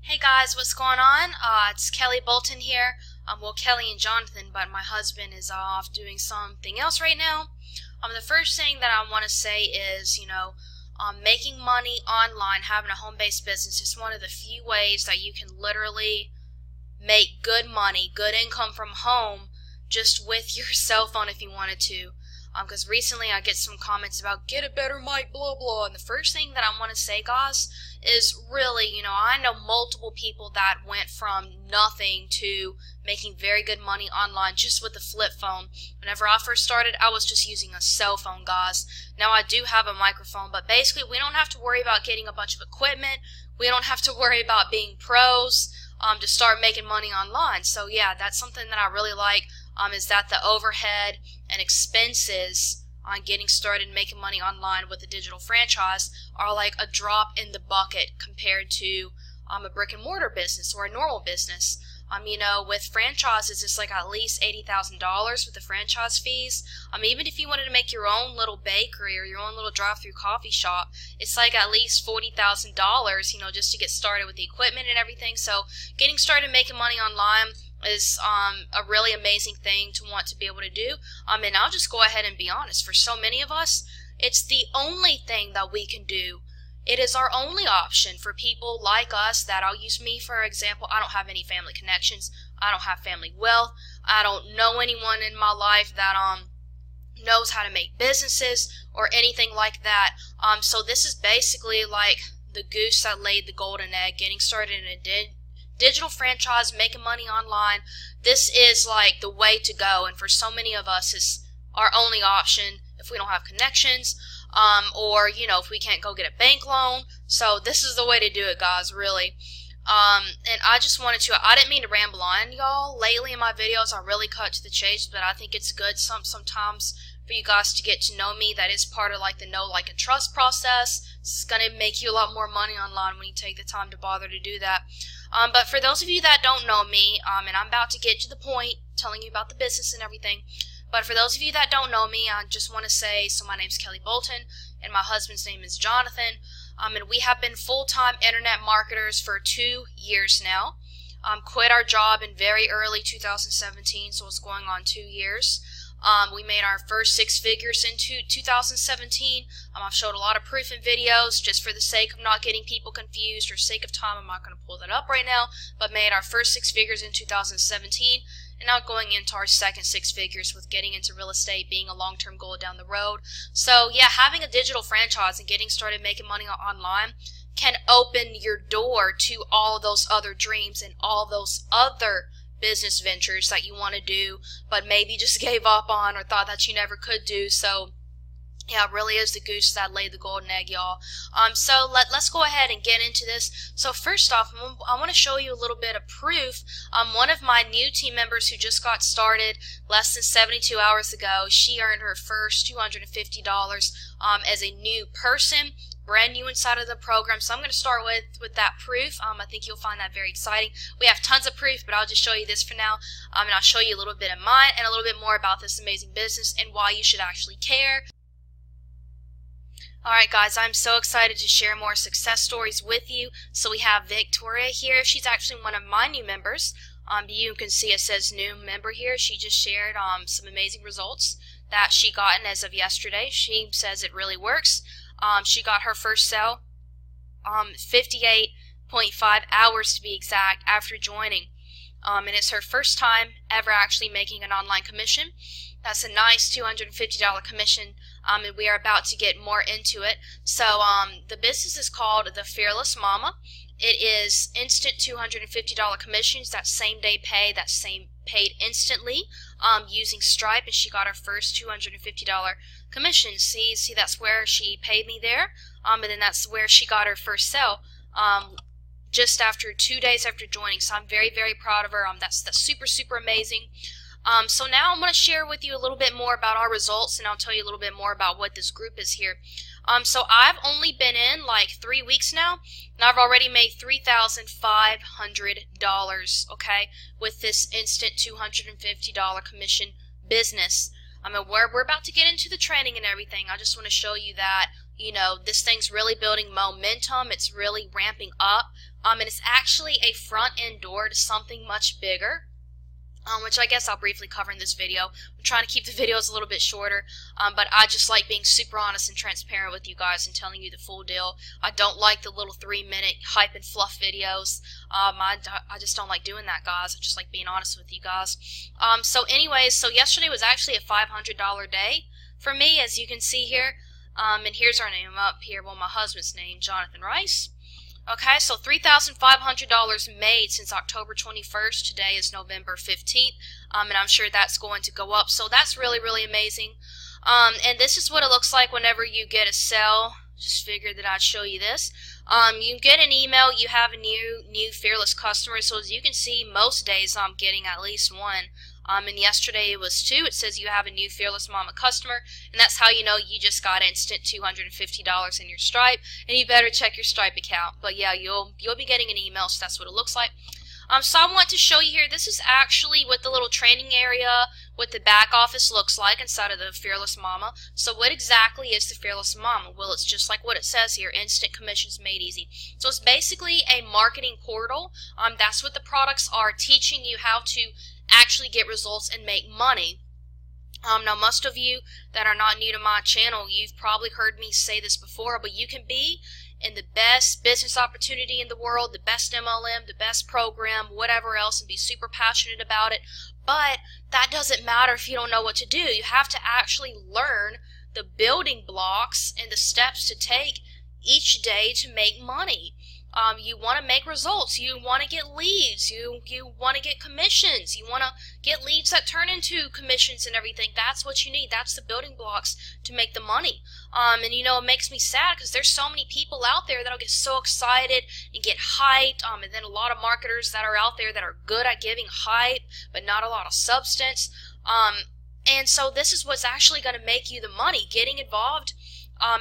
Hey guys, what's going on? It's Kelly Bolton here. Well, Kelly and Jonathan, but my husband is off doing something else right now. The first thing that I want to say is, making money online, having a home-based business is one of the few ways that you can literally make good money, good income from home, just with your cell phone if you wanted to. Because recently I get some comments about get a better mic, blah blah, and the first thing that I want to say, guys, is really, I know multiple people that went from nothing to making very good money online just with a flip phone. Whenever I first started, I was just using a cell phone, guys. Now I do have a microphone, but basically we don't have to worry about getting a bunch of equipment. We don't have to worry about being pros to start making money online. So yeah, that's something that I really like, is that the overhead and expenses on getting started making money online with a digital franchise are like a drop in the bucket compared to a brick and mortar business or a normal business. With franchises, it's like at least $80,000 with the franchise fees. Even if you wanted to make your own little bakery or your own little drive-through coffee shop, it's like at least $40,000, just to get started with the equipment and everything. So getting started making money online is a really amazing thing to want to be able to do. And I'll just go ahead and be honest. For so many of us, it's the only thing that we can do. It is our only option for people like us that, I'll use me for example. I don't have any family connections. I don't have family wealth. I don't know anyone in my life that knows how to make businesses or anything like that. So this is basically like the goose that laid the golden egg, getting started in a digital franchise, making money online. This is like the way to go, and for so many of us, it's our only option if we don't have connections, or if we can't go get a bank loan. So this is the way to do it, guys, really. And I just wanted to, I didn't mean to ramble on, y'all. Lately in my videos, I really cut to the chase, but I think it's good sometimes for you guys to get to know me. That is part of like the know, like, and trust process. It's going to make you a lot more money online when you take the time to bother to do that. But for those of you that don't know me, and I'm about to get to the point telling you about the business and everything, but for those of you that don't know me, I just want to say, so my name's Kelly Bolton, and my husband's name is Jonathan, and we have been full-time internet marketers for 2 years now. Quit our job in very early 2017, so it's going on 2 years. We made our first 6 figures in 2017. I've showed a lot of proof in videos. Just for the sake of not getting people confused or sake of time, I'm not going to pull that up right now, but made our first 6 figures in 2017. And now going into our second 6 figures with getting into real estate being a long-term goal down the road. So yeah, having a digital franchise and getting started making money online can open your door to all those other dreams and all those other business ventures that you want to do but maybe just gave up on or thought that you never could do. So yeah, it really is the goose that laid the golden egg, y'all. So let's go ahead and get into this. So first off, I want to show you a little bit of proof. One of my new team members who just got started less than 72 hours ago, she earned her first $250 as a new person, brand new inside of the program. So I'm going to start with that proof. I think you'll find that very exciting. We have tons of proof, but I'll just show you this for now. And I'll show you a little bit of mine and a little bit more about this amazing business and why you should actually care. Alright guys, I'm so excited to share more success stories with you. So we have Victoria here. She's actually one of my new members. You can see it says new member here. She just shared some amazing results that she gotten as of yesterday. She says it really works. She got her first sale 58.5 hours to be exact after joining. And it's her first time ever actually making an online commission. That's a nice $250 commission, and we are about to get more into it. So the business is called The Fearless Mama. It is instant $250 commissions, that same day pay, that same paid instantly using Stripe, and she got her first $250 commission. See, that's where she paid me there, and then that's where she got her first sale. Just after 2 days after joining. So I'm very, very proud of her. That's super, super amazing. So now I'm going to share with you a little bit more about our results, and I'll tell you a little bit more about what this group is here. So I've only been in like 3 weeks now, and I've already made $3,500, okay, with this instant $250 commission business. We're about to get into the training and everything. I just want to show you that, this thing's really building momentum. It's really ramping up. and it's actually a front end door to something much bigger. Which I guess I'll briefly cover in this video. I'm trying to keep the videos a little bit shorter, but I just like being super honest and transparent with you guys and telling you the full deal. I don't like the little 3-minute hype and fluff videos. I just don't like doing that, guys. I just like being honest with you guys. So anyways, so yesterday was actually a $500 day for me, as you can see here. And here's our name up here. Well, my husband's name, Jonathan Rice. Okay, so $3,500 made since October 21st. Today is November 15th, and I'm sure that's going to go up. So that's really, really amazing. And this is what it looks like whenever you get a sale. Just figured that I'd show you this. You get an email, you have a new fearless customer. So as you can see, most days I'm getting at least one. And yesterday it was 2. It says you have a new Fearless Mama customer, and that's how you know you just got instant $250 in your Stripe, and you better check your Stripe account. But yeah, you'll be getting an email, so that's what it looks like. So I want to show you here, this is actually what the little training area, what the back office looks like inside of the Fearless Mama. So what exactly is the Fearless Mama? Well, it's just like what it says here, instant commissions made easy. So it's basically a marketing portal. That's what the products are, teaching you how to actually get results and make money. Now, most of you that are not new to my channel, you've probably heard me say this before, but you can be in the best business opportunity in the world, the best MLM, the best program, whatever else, and be super passionate about it. But that doesn't matter if you don't know what to do. You have to actually learn the building blocks and the steps to take each day to make money. You want to make results. You want to get leads. You want to get commissions. You want to get leads that turn into commissions and everything. That's what you need. That's the building blocks to make the money. And you know, it makes me sad because there's so many people out there that'll get so excited and get hyped. And then a lot of marketers that are out there that are good at giving hype, but not a lot of substance. And so this is what's actually going to make you the money. Getting involved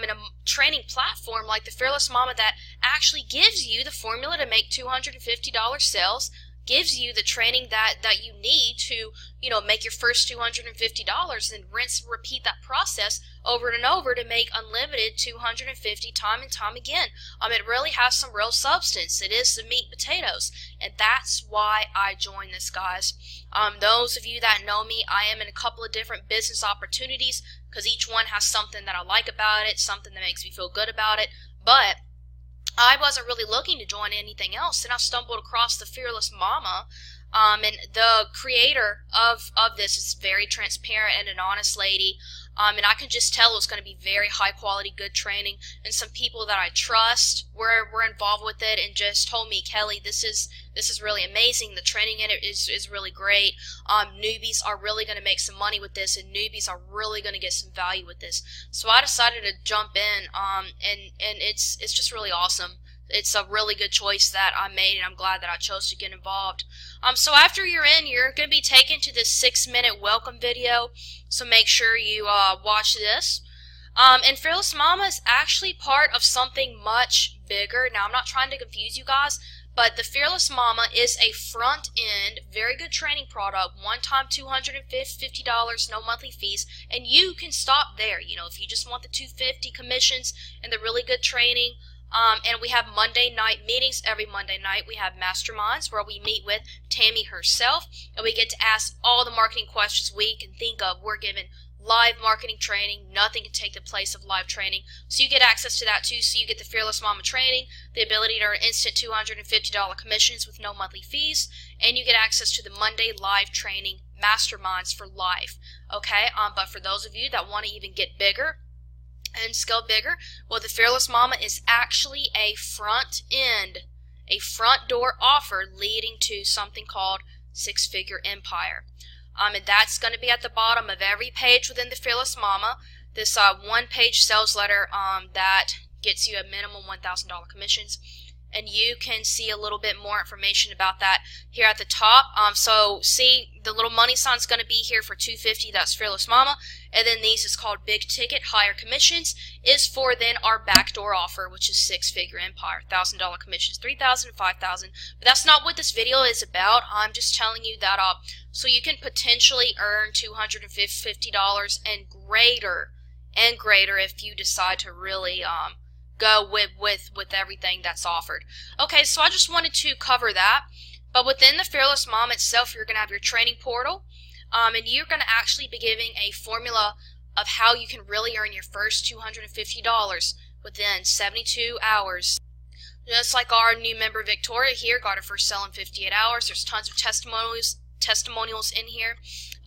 in a training platform like the Fearless Mama that actually gives you the formula to make $250 sales, gives you the training that you need to, you know, make your first $250, and rinse and repeat that process over and over to make unlimited $250 time and time again. It really has some real substance. It is the meat and potatoes, and that's why I joined this, guys. Those of you that know me, I am in a couple of different business opportunities because each one has something that I like about it, something that makes me feel good about it. But I wasn't really looking to join anything else, and I stumbled across the Fearless Mama. And the creator of this is very transparent and an honest lady. And I can just tell it was going to be very high quality, good training. And some people that I trust were involved with it and just told me, Kelly, this is really amazing. The training in it is really great. Newbies are really going to make some money with this, and newbies are really going to get some value with this. So I decided to jump in, and it's just really awesome. It's a really good choice that I made, and I'm glad that I chose to get involved. So after you're in, you're going to be taken to this 6-minute welcome video. So make sure you watch this. And Fearless Mama is actually part of something much bigger. Now, I'm not trying to confuse you guys, but the Fearless Mama is a front-end, very good training product, one-time $250, no monthly fees, and you can stop there. You know, if you just want the $250 commissions and the really good training. And we have Monday night meetings. Every Monday night we have masterminds where we meet with Tammy herself, and we get to ask all the marketing questions we can think of. We're given live marketing training. Nothing can take the place of live training. So you get access to that too. So you get the Fearless Mama training, the ability to earn instant $250 commissions with no monthly fees, and you get access to the Monday live training masterminds for life. Okay, but for those of you that want to even get bigger and scale bigger, well, the Fearless Mama is actually a front door offer leading to something called six-figure empire. And that's going to be at the bottom of every page within the Fearless Mama. This one-page sales letter that gets you a minimum $1,000 commissions. And you can see a little bit more information about that here at the top. So see, the little money sign is going to be here for $250. That's Fearless Mama. And then these is called Big Ticket, Higher Commissions, is for then our backdoor offer, which is Six-Figure Empire, $1,000 commissions, $3,000, $5,000. But that's not what this video is about. I'm just telling you that so you can potentially earn $250 and greater if you decide to really go with everything that's offered. Okay, so I just wanted to cover that. But within the Fearless Mom itself, you're going to have your training portal, and you're going to actually be giving a formula of how you can really earn your first $250 within 72 hours. Just like our new member Victoria here got her first sale in 58 hours. There's tons of testimonials in here.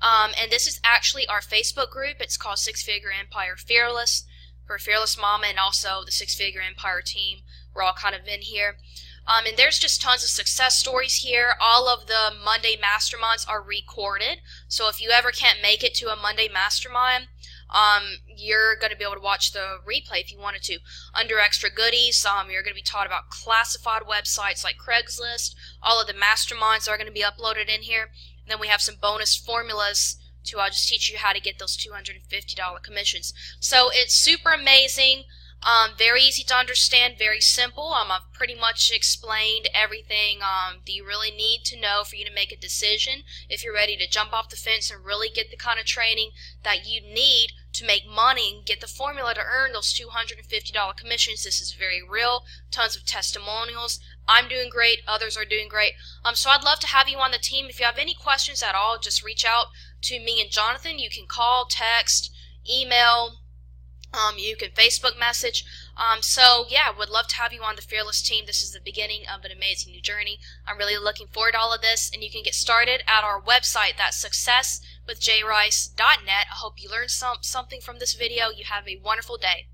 And this is actually our Facebook group. It's called Six Figure Empire Fearless for Fearless Mama, and also the Six Figure Empire team. We're all kind of in here. And there's just tons of success stories here. All of the Monday masterminds are recorded. So if you ever can't make it to a Monday mastermind, you're going to be able to watch the replay if you wanted to. Under extra goodies, you're going to be taught about classified websites like Craigslist. All of the masterminds are going to be uploaded in here. And then we have some bonus formulas to just teach you how to get those $250 commissions. So it's super amazing. Very easy to understand, very simple. I've pretty much explained everything that you really need to know for you to make a decision if you're ready to jump off the fence and really get the kind of training that you need to make money and get the formula to earn those $250 commissions. This is very real. Tons of testimonials. I'm doing great. Others are doing great. So I'd love to have you on the team. If you have any questions at all, just reach out to me and Jonathan. You can call, text, email. You can Facebook message. So yeah, would love to have you on the Fearless team. This is the beginning of an amazing new journey. I'm really looking forward to all of this, and you can get started at our website. That's successwithjrice.net. I hope you learned something from this video. You have a wonderful day.